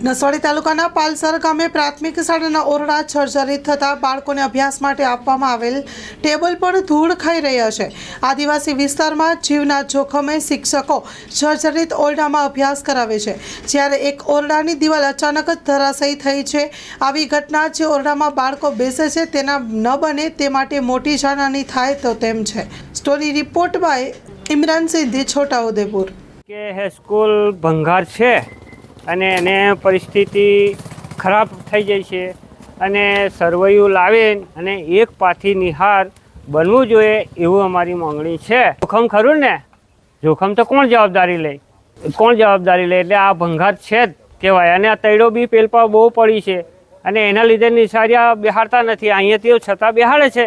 નસવાડી તાલુકાના પાલસર ગામે પ્રાથમિક શાળાના ઓરડા જર્જરિત થતાં બાળકોને અભ્યાસ માટે આપવામાં આવેલ ટેબલ પર ધૂળ ખાઈ રહ્યા છે। આદિવાસી વિસ્તારમાં જીવના જોખમે શિક્ષકો જર્જરિત ઓરડામાં અભ્યાસ કરાવે છે, જ્યારે એક ઓરડાની દિવાલ અચાનક જ ધરાશાયી થઈ છે। આવી ઘટના જે ઓરડામાં બાળકો બેસે છે તેના ન બને તે માટે મોટી જાનહાની થાય તો તેમ છે। Story report by Imran Siddhi, Chhotaudepur. કે સ્કૂલ ભંગાર છે અને એને પરિસ્થિતિ ખરાબ થઈ જાય છે અને સર્વૈયું લાવીને અને એક પાથી નિહાર બનવું જોઈએ એવું અમારી માંગણી છે। જોખમ ખરું ને, જોખમ તો કોણ જવાબદારી લે? એટલે આ ભંગાર છે જ કહેવાય। અને આ તૈડો બી પેલપા બહુ પડી છે અને એના લીધે નિશાળિયા બેહાડતા નથી। અહીંયાથી છતાં બેહાડે છે,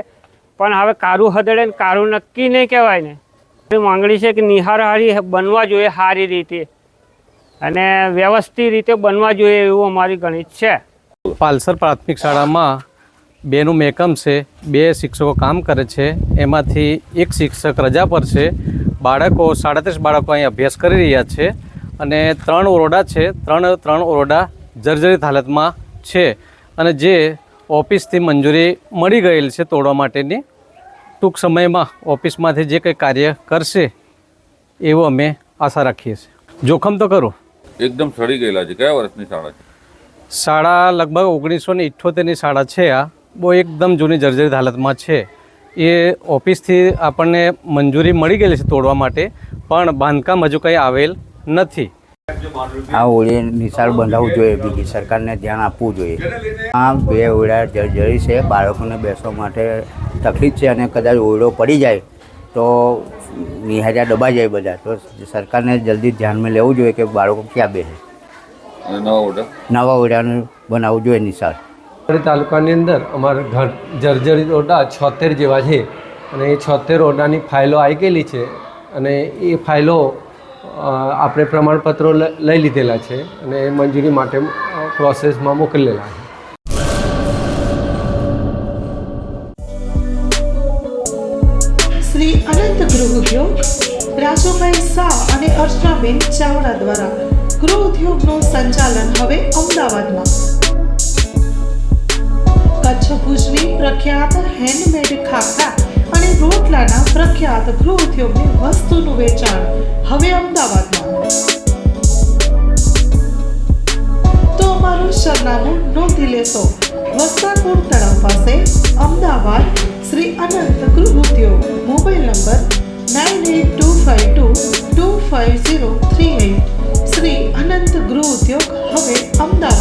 પણ હવે કારું હદડે ને કારું નક્કી નહીં કહેવાય ને। માંગણી છે કે નિહાર હારી બનવા જોઈએ, સારી રીતે અને વ્યવસ્થિત રીતે બનવા જોઈએ એવું અમારી ગણિત છે। પાલસર પ્રાથમિક શાળામાં બેનું મેકમ છે, 2 શિક્ષકો કામ કરે છે, એમાંથી એક શિક્ષક રજા પર છે। બાળકો 37 બાળકો અહીં અભ્યાસ કરી રહ્યા છે અને 3 ઓરડા છે, ત્રણ ઓરડા જર્જરિત હાલતમાં છે અને જે ઓફિસથી મંજૂરી મળી ગયેલ છે તોડવા માટેની। ટૂંક સમયમાં ઓફિસમાંથી જે કંઈ કાર્ય કરશે એવું અમે આશા રાખીએ છીએ। જોખમ તો ખરું, એકદમ સડી ગયેલા છે। કયા વર્ષની શાળા છે? શાળા લગભગ 1978ની શાળા છે। આ બહુ એકદમ જૂની જર્જરિત હાલતમાં છે। એ ઓફિસથી આપણને મંજૂરી મળી ગયેલી છે તોડવા માટે, પણ બાંધકામ હજુ કંઈ આવેલ નથી। આ ઓરડે નિશાળ બંધાવવું જોઈએ, બીજી સરકારને ધ્યાન આપવું જોઈએ। આ 2 ઓરડા જર્જરી છે, બાળકોને બેસવા માટે તકલીફ છે અને કદાચ ઓરડો પડી જાય તો નિહાળ્યા દબાઈ જાય બધા, તો સરકારને જલ્દી ધ્યાનમાં લેવું જોઈએ કે બાળકો ક્યાં બેસે। નવા ઓરડાનું બનાવવું જોઈએ નિશાળ। તાલુકાની અંદર અમારા ઘર જર્જરિત ઓરડા 76 જેવા છે અને એ 76 ઓરડાની ફાઇલો આવી ગયેલી છે અને એ ફાઇલો આપણે પ્રમાણપત્રો લઈ લીધેલા છે અને એ મંજૂરી માટે પ્રોસેસમાં મોકલેલા છે। શ્રી અનંત ગૃહ ઉદ્યોગ રાજુભાઈ શાહ અને અર્ચનાબેન ચાવડા દ્વારા ગૃહ ઉદ્યોગનું સંચાલન હવે અમદાવાદમાં। કચ્છ ભુજની પ્રખ્યાત હેન્ડમેડ ખાખરા અને રોટલાના પ્રખ્યાત ગૃહ ઉદ્યોગની વસ્તુનું વેચાણ હવે અમદાવાદમાં। તો અમારું સરનામું નોંધી લેશો। વસ્તારપુર તળાવ પાસે, અમદાવાદ, શ્રી અનંત ગૃહ ઉદ્યોગ। Mobile number 9825225038। શ્રી અનંત ગૃહ ઉદ્યોગ હવે અમદાવાદ।